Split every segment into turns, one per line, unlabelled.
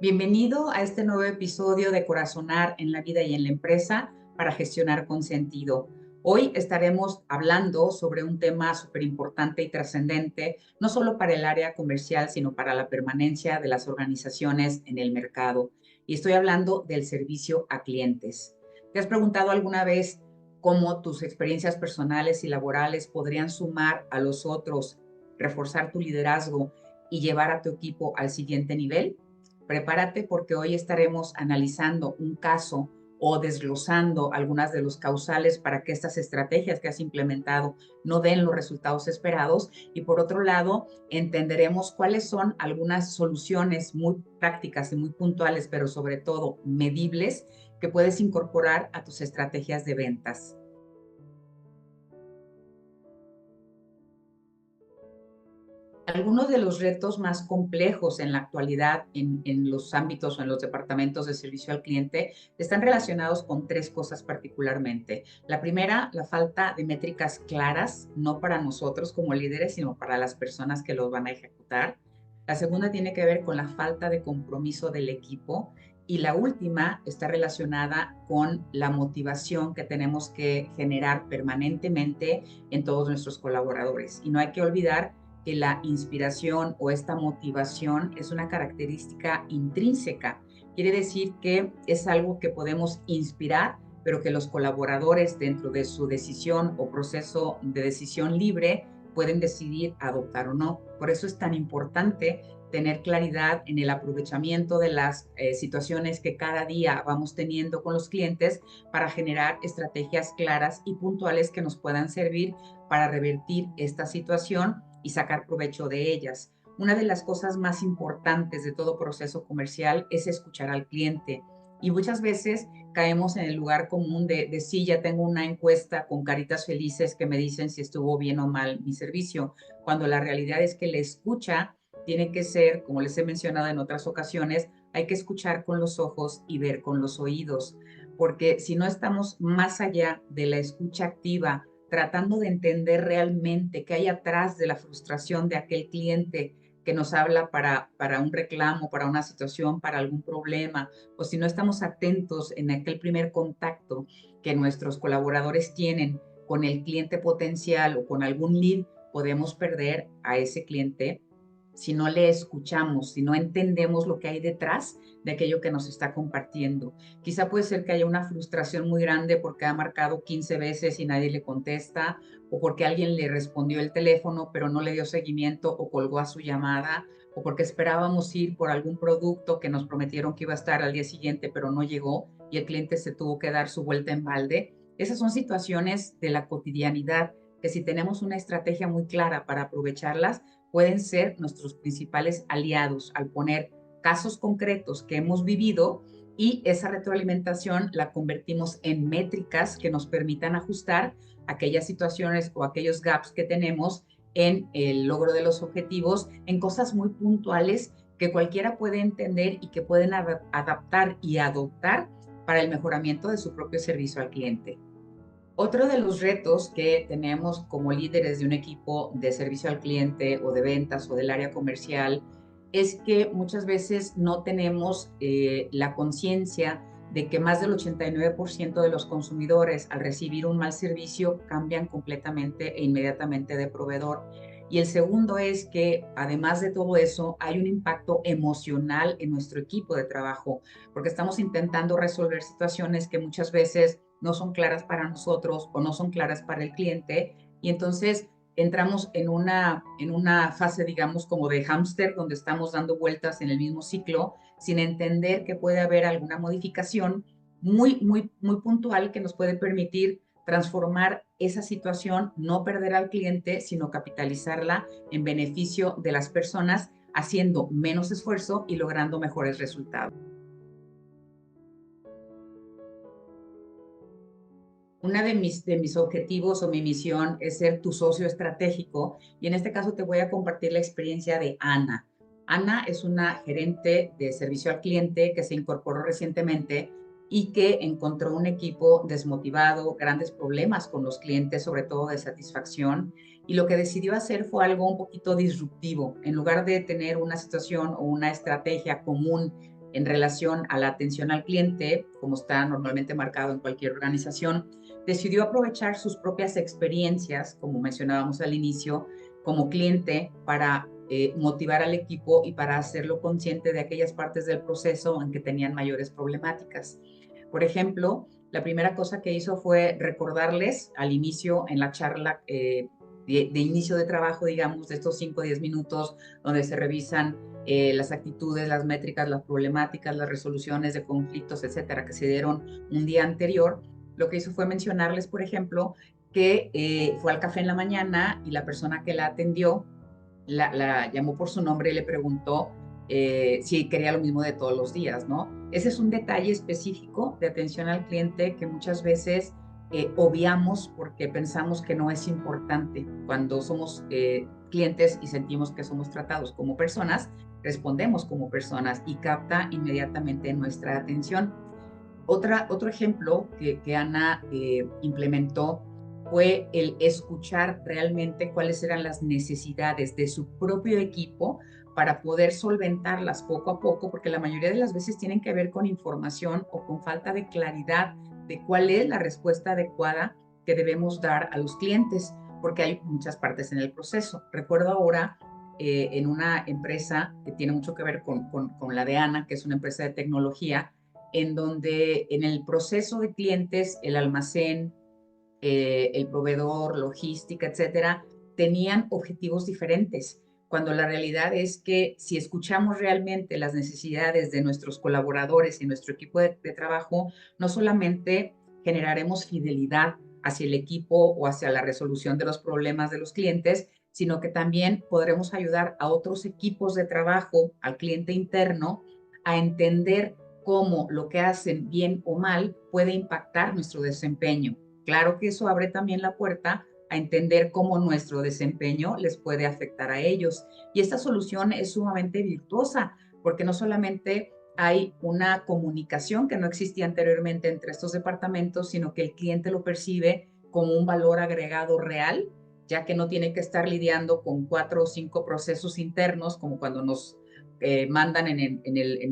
Bienvenido a este nuevo episodio de Corazonar en la vida y en la empresa para gestionar con sentido. Hoy estaremos hablando sobre un tema súper importante y trascendente, no solo para el área comercial, sino para la permanencia de las organizaciones en el mercado. Y estoy hablando del servicio a clientes. ¿Te has preguntado alguna vez cómo tus experiencias personales y laborales podrían sumar a los otros, reforzar tu liderazgo y llevar a tu equipo al siguiente nivel? Prepárate porque hoy estaremos analizando un caso o desglosando algunas de los causales para que estas estrategias que has implementado no den los resultados esperados. Y por otro lado, entenderemos cuáles son algunas soluciones muy prácticas y muy puntuales, pero sobre todo medibles, que puedes incorporar a tus estrategias de ventas. Algunos de los retos más complejos en la actualidad en los ámbitos o en los departamentos de servicio al cliente están relacionados con tres cosas particularmente. La primera, la falta de métricas claras, no para nosotros como líderes, sino para las personas que los van a ejecutar. La segunda tiene que ver con la falta de compromiso del equipo. Y la última está relacionada con la motivación que tenemos que generar permanentemente en todos nuestros colaboradores. Y no hay que olvidar que la inspiración o esta motivación es una característica intrínseca. Quiere decir que es algo que podemos inspirar, pero que los colaboradores dentro de su decisión o proceso de decisión libre pueden decidir adoptar o no. Por eso es tan importante tener claridad en el aprovechamiento de las situaciones que cada día vamos teniendo con los clientes para generar estrategias claras y puntuales que nos puedan servir para revertir esta situación y sacar provecho de ellas. Una de las cosas más importantes de todo proceso comercial es escuchar al cliente. Y muchas veces caemos en el lugar común de sí, ya tengo una encuesta con caritas felices que me dicen si estuvo bien o mal mi servicio, cuando la realidad es que la escucha tiene que ser, como les he mencionado en otras ocasiones, hay que escuchar con los ojos y ver con los oídos, porque si no estamos más allá de la escucha activa, tratando de entender realmente qué hay atrás de la frustración de aquel cliente que nos habla para un reclamo, para una situación, para algún problema, o si no estamos atentos en aquel primer contacto que nuestros colaboradores tienen con el cliente potencial o con algún lead, podemos perder a ese cliente si no le escuchamos, si no entendemos lo que hay detrás de aquello que nos está compartiendo. Quizá puede ser que haya una frustración muy grande porque ha marcado 15 veces y nadie le contesta, o porque alguien le respondió el teléfono pero no le dio seguimiento o colgó a su llamada, o porque esperábamos ir por algún producto que nos prometieron que iba a estar al día siguiente pero no llegó y el cliente se tuvo que dar su vuelta en balde. Esas son situaciones de la cotidianidad que si tenemos una estrategia muy clara para aprovecharlas, pueden ser nuestros principales aliados al poner casos concretos que hemos vivido y esa retroalimentación la convertimos en métricas que nos permitan ajustar aquellas situaciones o aquellos gaps que tenemos en el logro de los objetivos, en cosas muy puntuales que cualquiera puede entender y que pueden adaptar y adoptar para el mejoramiento de su propio servicio al cliente. Otro de los retos que tenemos como líderes de un equipo de servicio al cliente o de ventas o del área comercial es que muchas veces no tenemos la conciencia de que más del 89% de los consumidores al recibir un mal servicio cambian completamente e inmediatamente de proveedor. Y el segundo es que además de todo eso hay un impacto emocional en nuestro equipo de trabajo, porque estamos intentando resolver situaciones que muchas veces no son claras para nosotros o no son claras para el cliente y entonces entramos en una fase, digamos, como de hámster, donde estamos dando vueltas en el mismo ciclo sin entender que puede haber alguna modificación muy puntual que nos puede permitir transformar esa situación, no perder al cliente, sino capitalizarla en beneficio de las personas, haciendo menos esfuerzo y logrando mejores resultados. Una de mis objetivos o mi misión es ser tu socio estratégico y en este caso te voy a compartir la experiencia de Ana. Ana es una gerente de servicio al cliente que se incorporó recientemente y que encontró un equipo desmotivado, grandes problemas con los clientes, sobre todo de satisfacción, y lo que decidió hacer fue algo un poquito disruptivo. En lugar de tener una situación o una estrategia común en relación a la atención al cliente, como está normalmente marcado en cualquier organización, decidió aprovechar sus propias experiencias, como mencionábamos al inicio, como cliente para motivar al equipo y para hacerlo consciente de aquellas partes del proceso en que tenían mayores problemáticas. Por ejemplo, la primera cosa que hizo fue recordarles al inicio, en la charla de inicio de trabajo, digamos, de estos 5 o 10 minutos, donde se revisan las actitudes, las métricas, las problemáticas, las resoluciones de conflictos, etcétera, que se dieron un día anterior. Lo que hizo fue mencionarles, por ejemplo, que fue al café en la mañana y la persona que la atendió la llamó por su nombre y le preguntó si quería lo mismo de todos los días, ¿no? Ese es un detalle específico de atención al cliente que muchas veces obviamos porque pensamos que no es importante. Cuando somos clientes y sentimos que somos tratados como personas, respondemos como personas y capta inmediatamente nuestra atención. Otro ejemplo que Ana implementó fue el escuchar realmente cuáles eran las necesidades de su propio equipo para poder solventarlas poco a poco, porque la mayoría de las veces tienen que ver con información o con falta de claridad de cuál es la respuesta adecuada que debemos dar a los clientes, porque hay muchas partes en el proceso. Recuerdo ahora en una empresa que tiene mucho que ver con la de Ana, que es una empresa de tecnología, en donde en el proceso de clientes, el almacén, el proveedor, logística, etcétera, tenían objetivos diferentes, cuando la realidad es que si escuchamos realmente las necesidades de nuestros colaboradores y nuestro equipo de trabajo, no solamente generaremos fidelidad hacia el equipo o hacia la resolución de los problemas de los clientes, sino que también podremos ayudar a otros equipos de trabajo, al cliente interno, a entender cómo lo que hacen bien o mal puede impactar nuestro desempeño. Claro que eso abre también la puerta a entender cómo nuestro desempeño les puede afectar a ellos. Y esta solución es sumamente virtuosa, porque no solamente hay una comunicación que no existía anteriormente entre estos departamentos, sino que el cliente lo percibe como un valor agregado real, ya que no tiene que estar lidiando con 4 o 5 procesos internos, como cuando nos mandan en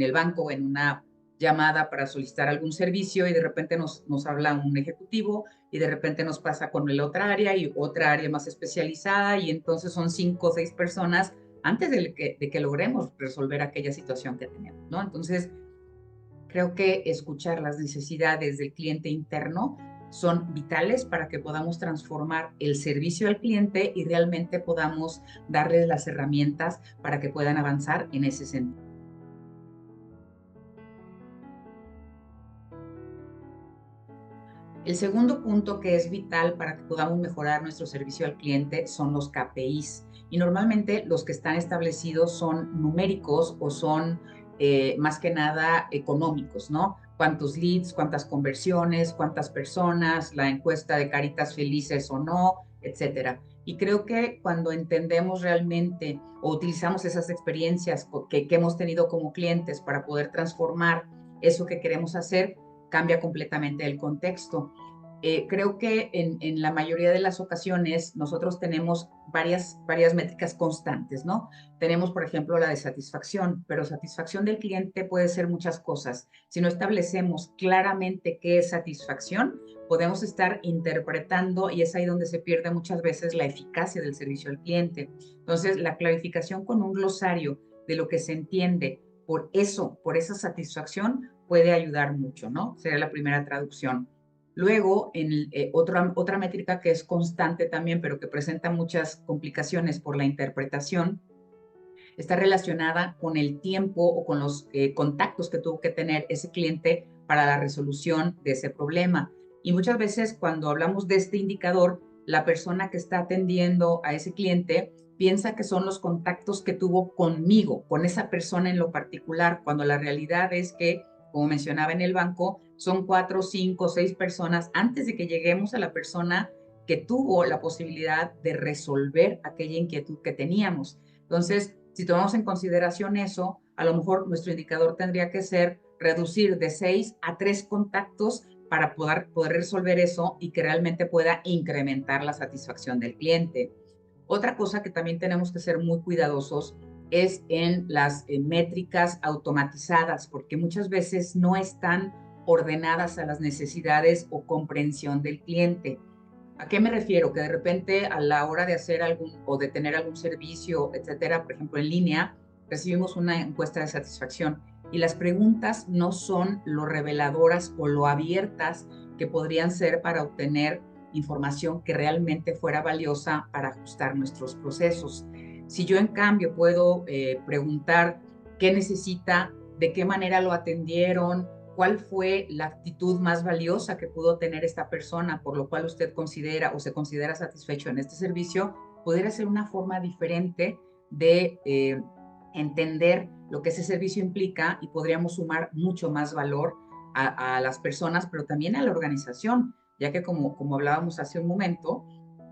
el banco en una llamada para solicitar algún servicio y de repente nos habla un ejecutivo y de repente nos pasa con la otra área y otra área más especializada y entonces son 5 o 6 personas antes de que logremos resolver aquella situación que tenemos, ¿no? Entonces, creo que escuchar las necesidades del cliente interno son vitales para que podamos transformar el servicio al cliente y realmente podamos darles las herramientas para que puedan avanzar en ese sentido. El segundo punto que es vital para que podamos mejorar nuestro servicio al cliente son los KPIs. Y normalmente los que están establecidos son numéricos o son más que nada económicos, ¿no? Cuántos leads, cuántas conversiones, cuántas personas, la encuesta de caritas felices o no, etcétera. Y creo que cuando entendemos realmente o utilizamos esas experiencias que hemos tenido como clientes para poder transformar eso que queremos hacer, cambia completamente el contexto. Creo que en la mayoría de las ocasiones nosotros tenemos varias métricas constantes, ¿no? Tenemos, por ejemplo, la de satisfacción, pero satisfacción del cliente puede ser muchas cosas. Si no establecemos claramente qué es satisfacción, podemos estar interpretando y es ahí donde se pierde muchas veces la eficacia del servicio al cliente. Entonces, la clarificación con un glosario de lo que se entiende por eso, por esa satisfacción, puede ayudar mucho, ¿no? Sería la primera traducción. Luego, otra métrica que es constante también, pero que presenta muchas complicaciones por la interpretación, está relacionada con el tiempo o con los contactos que tuvo que tener ese cliente para la resolución de ese problema. Y muchas veces cuando hablamos de este indicador, la persona que está atendiendo a ese cliente piensa que son los contactos que tuvo conmigo, con esa persona en lo particular, cuando la realidad es que, como mencionaba en el banco, son 4, 5, 6 personas antes de que lleguemos a la persona que tuvo la posibilidad de resolver aquella inquietud que teníamos. Entonces, si tomamos en consideración eso, a lo mejor nuestro indicador tendría que ser reducir de 6 a 3 contactos para poder resolver eso y que realmente pueda incrementar la satisfacción del cliente. Otra cosa que también tenemos que ser muy cuidadosos es en las métricas automatizadas, porque muchas veces no están ordenadas a las necesidades o comprensión del cliente. ¿A qué me refiero? Que de repente a la hora de hacer algún o de tener algún servicio, etcétera, por ejemplo en línea, recibimos una encuesta de satisfacción y las preguntas no son lo reveladoras o lo abiertas que podrían ser para obtener información que realmente fuera valiosa para ajustar nuestros procesos. Si yo en cambio puedo preguntar qué necesita, de qué manera lo atendieron, cuál fue la actitud más valiosa que pudo tener esta persona, por lo cual usted considera o se considera satisfecho en este servicio, podría ser una forma diferente de entender lo que ese servicio implica y podríamos sumar mucho más valor a las personas, pero también a la organización, ya que como hablábamos hace un momento,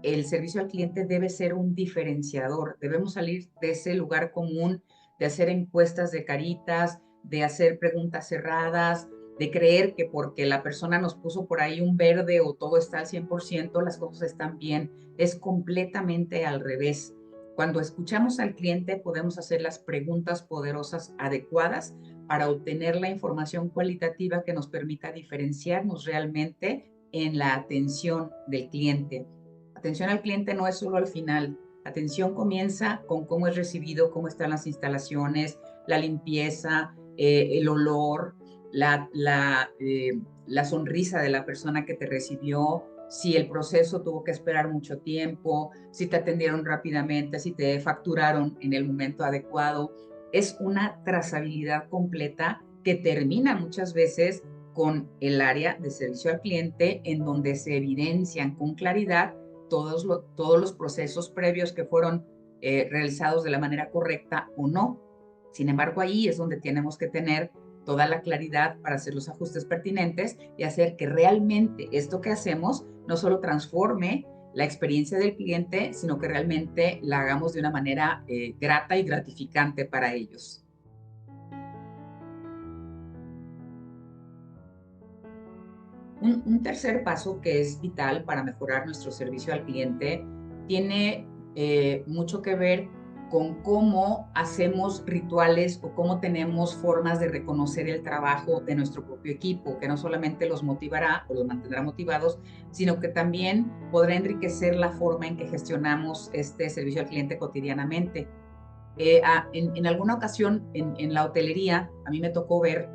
el servicio al cliente debe ser un diferenciador. Debemos salir de ese lugar común de hacer encuestas de caritas, de hacer preguntas cerradas, de creer que porque la persona nos puso por ahí un verde o todo está al 100%, las cosas están bien. Es completamente al revés. Cuando escuchamos al cliente podemos hacer las preguntas poderosas adecuadas para obtener la información cualitativa que nos permita diferenciarnos realmente en la atención del cliente. Atención al cliente no es solo al final. Atención comienza con cómo es recibido, cómo están las instalaciones, la limpieza, el olor, la sonrisa de la persona que te recibió, si el proceso tuvo que esperar mucho tiempo, si te atendieron rápidamente, si te facturaron en el momento adecuado. Es una trazabilidad completa que termina muchas veces con el área de servicio al cliente, en donde se evidencian con claridad todos los procesos previos que fueron realizados de la manera correcta o no. Sin embargo, ahí es donde tenemos que tener toda la claridad para hacer los ajustes pertinentes y hacer que realmente esto que hacemos no solo transforme la experiencia del cliente, sino que realmente la hagamos de una manera grata y gratificante para ellos. Un tercer paso que es vital para mejorar nuestro servicio al cliente tiene mucho que ver con cómo hacemos rituales o cómo tenemos formas de reconocer el trabajo de nuestro propio equipo, que no solamente los motivará o los mantendrá motivados, sino que también podrá enriquecer la forma en que gestionamos este servicio al cliente cotidianamente. En alguna ocasión en la hotelería, a mí me tocó ver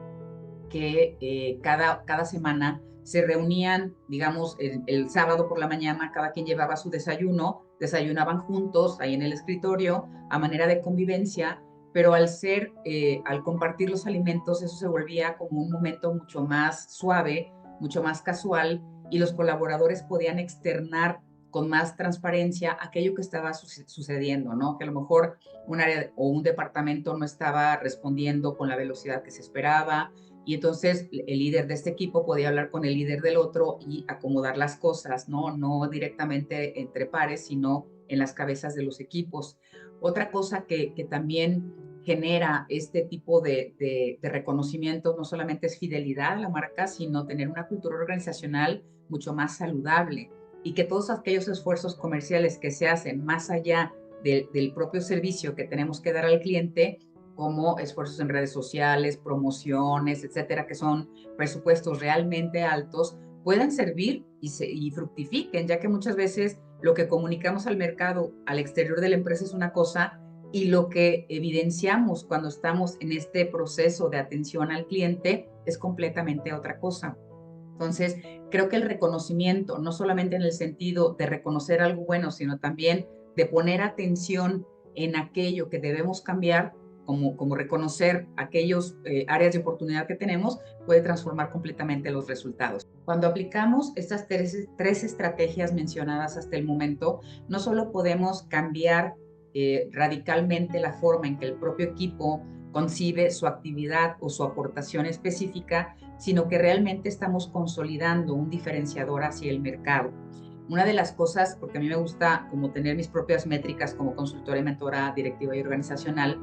que cada semana se reunían, digamos, el sábado por la mañana, cada quien llevaba su desayuno, desayunaban juntos ahí en el escritorio a manera de convivencia, pero al compartir los alimentos, eso se volvía como un momento mucho más suave, mucho más casual, y los colaboradores podían externar con más transparencia aquello que estaba sucediendo, ¿no? Que a lo mejor un área o un departamento no estaba respondiendo con la velocidad que se esperaba, y entonces el líder de este equipo podía hablar con el líder del otro y acomodar las cosas, ¿no? No directamente entre pares, sino en las cabezas de los equipos. Otra cosa que también genera este tipo de reconocimiento no solamente es fidelidad a la marca, sino tener una cultura organizacional mucho más saludable y que todos aquellos esfuerzos comerciales que se hacen más allá del propio servicio que tenemos que dar al cliente, como esfuerzos en redes sociales, promociones, etcétera, que son presupuestos realmente altos, puedan servir y fructifiquen, ya que muchas veces lo que comunicamos al mercado, al exterior de la empresa es una cosa y lo que evidenciamos cuando estamos en este proceso de atención al cliente es completamente otra cosa. Entonces, creo que el reconocimiento, no solamente en el sentido de reconocer algo bueno, sino también de poner atención en aquello que debemos cambiar, como reconocer aquellos áreas de oportunidad que tenemos, puede transformar completamente los resultados. Cuando aplicamos estas tres estrategias mencionadas hasta el momento, no solo podemos cambiar radicalmente la forma en que el propio equipo concibe su actividad o su aportación específica, sino que realmente estamos consolidando un diferenciador hacia el mercado. Una de las cosas, porque a mí me gusta como tener mis propias métricas como consultora y mentora directiva y organizacional,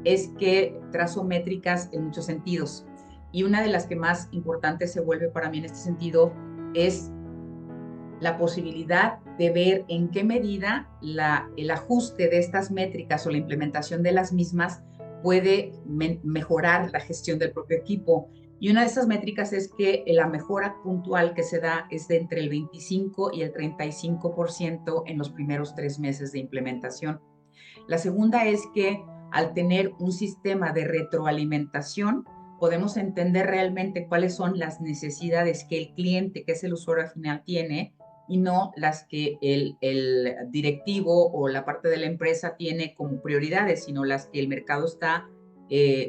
es que trazo métricas en muchos sentidos. Y una de las que más importantes se vuelve para mí en este sentido es la posibilidad de ver en qué medida el ajuste de estas métricas o la implementación de las mismas puede mejorar la gestión del propio equipo. Y una de esas métricas es que la mejora puntual que se da es de entre el 25 y el 35% en los primeros 3 meses de implementación. La segunda es que al tener un sistema de retroalimentación, podemos entender realmente cuáles son las necesidades que el cliente, que es el usuario final, tiene y no las que el directivo o la parte de la empresa tiene como prioridades, sino las que el mercado está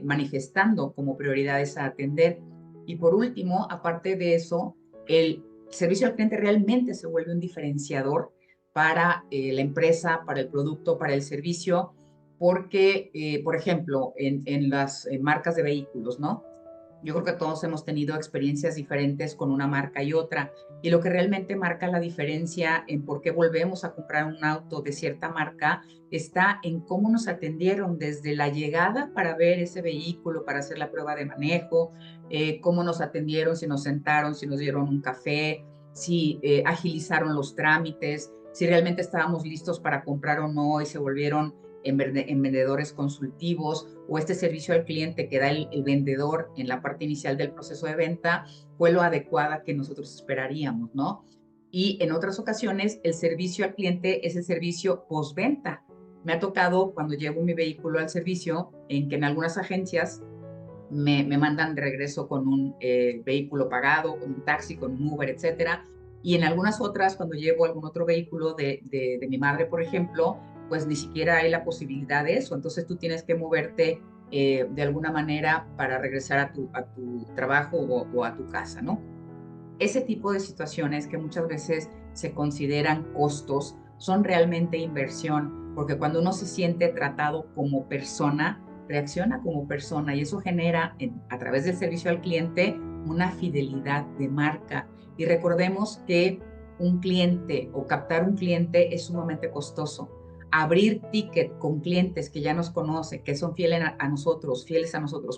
manifestando como prioridades a atender. Y por último, aparte de eso, el servicio al cliente realmente se vuelve un diferenciador para la empresa, para el producto, para el servicio, porque, por ejemplo, en las marcas de vehículos, ¿no? Yo creo que todos hemos tenido experiencias diferentes con una marca y otra, y lo que realmente marca la diferencia en por qué volvemos a comprar un auto de cierta marca está en cómo nos atendieron desde la llegada para ver ese vehículo, para hacer la prueba de manejo, cómo nos atendieron, si nos sentaron, si nos dieron un café, si agilizaron los trámites, si realmente estábamos listos para comprar o no y se volvieron en vendedores consultivos, o este servicio al cliente que da el vendedor en la parte inicial del proceso de venta fue lo adecuada que nosotros esperaríamos, ¿no? Y en otras ocasiones el servicio al cliente es el servicio postventa. Me ha tocado cuando llevo mi vehículo al servicio en que en algunas agencias me mandan de regreso con un vehículo pagado, con un taxi, con un Uber, etcétera. Y en algunas otras, cuando llevo algún otro vehículo de mi madre, por ejemplo, pues ni siquiera hay la posibilidad de eso. Entonces tú tienes que moverte de alguna manera para regresar a tu trabajo o a tu casa, ¿no? Ese tipo de situaciones que muchas veces se consideran costos son realmente inversión, porque cuando uno se siente tratado como persona, reacciona como persona y eso genera a través del servicio al cliente una fidelidad de marca. Y recordemos que un cliente o captar un cliente es sumamente costoso. Abrir ticket con clientes que ya nos conocen, que son fieles a nosotros,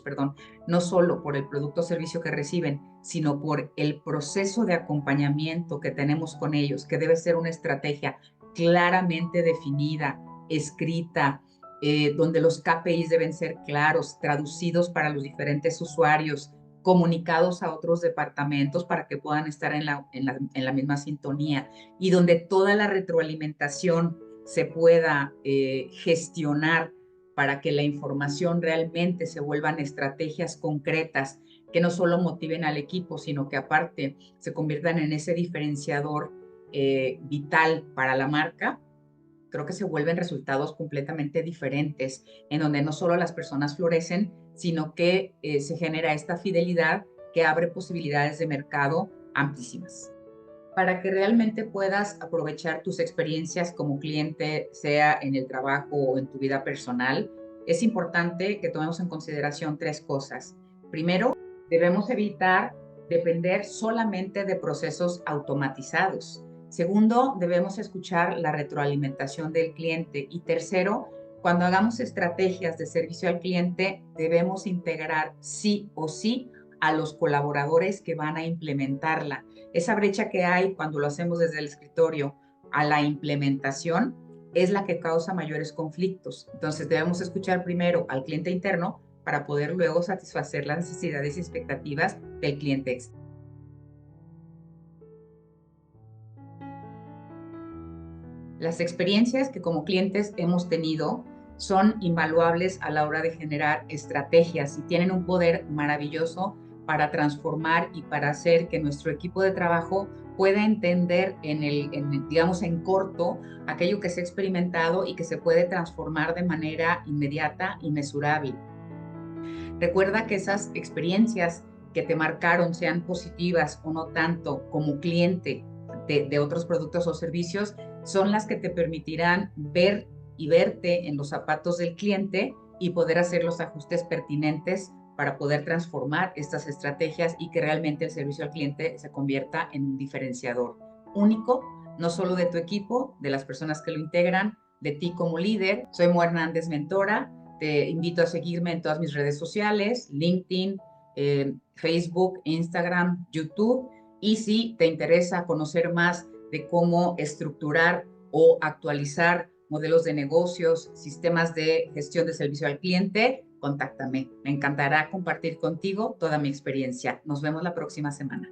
perdón, no solo por el producto o servicio que reciben, sino por el proceso de acompañamiento que tenemos con ellos, que debe ser una estrategia claramente definida, escrita, donde los KPIs deben ser claros, traducidos para los diferentes usuarios, comunicados a otros departamentos para que puedan estar en la misma sintonía y donde toda la retroalimentación se pueda gestionar para que la información realmente se vuelvan estrategias concretas que no solo motiven al equipo, sino que aparte se conviertan en ese diferenciador vital para la marca. Creo que se vuelven resultados completamente diferentes, en donde no solo las personas florecen, sino que se genera esta fidelidad que abre posibilidades de mercado amplísimas. Para que realmente puedas aprovechar tus experiencias como cliente, sea en el trabajo o en tu vida personal, es importante que tomemos en consideración 3 cosas. Primero, debemos evitar depender solamente de procesos automatizados. Segundo, debemos escuchar la retroalimentación del cliente. Y tercero, cuando hagamos estrategias de servicio al cliente, debemos integrar sí o sí a los colaboradores que van a implementarla. Esa brecha que hay cuando lo hacemos desde el escritorio a la implementación es la que causa mayores conflictos. Entonces debemos escuchar primero al cliente interno para poder luego satisfacer las necesidades y expectativas del cliente externo. Las experiencias que como clientes hemos tenido son invaluables a la hora de generar estrategias y tienen un poder maravilloso para transformar y para hacer que nuestro equipo de trabajo pueda entender digamos, en corto aquello que se ha experimentado y que se puede transformar de manera inmediata y mesurable. Recuerda que esas experiencias que te marcaron, sean positivas o no tanto como cliente de otros productos o servicios, son las que te permitirán ver y verte en los zapatos del cliente y poder hacer los ajustes pertinentes para poder transformar estas estrategias y que realmente el servicio al cliente se convierta en un diferenciador único, no solo de tu equipo, de las personas que lo integran, de ti como líder. Soy Mo Hernández, mentora. Te invito a seguirme en todas mis redes sociales, LinkedIn, Facebook, Instagram, YouTube. Y si te interesa conocer más de cómo estructurar o actualizar modelos de negocios, sistemas de gestión de servicio al cliente, contáctame. Me encantará compartir contigo toda mi experiencia. Nos vemos la próxima semana.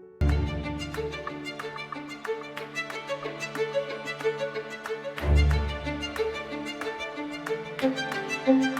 Thank you.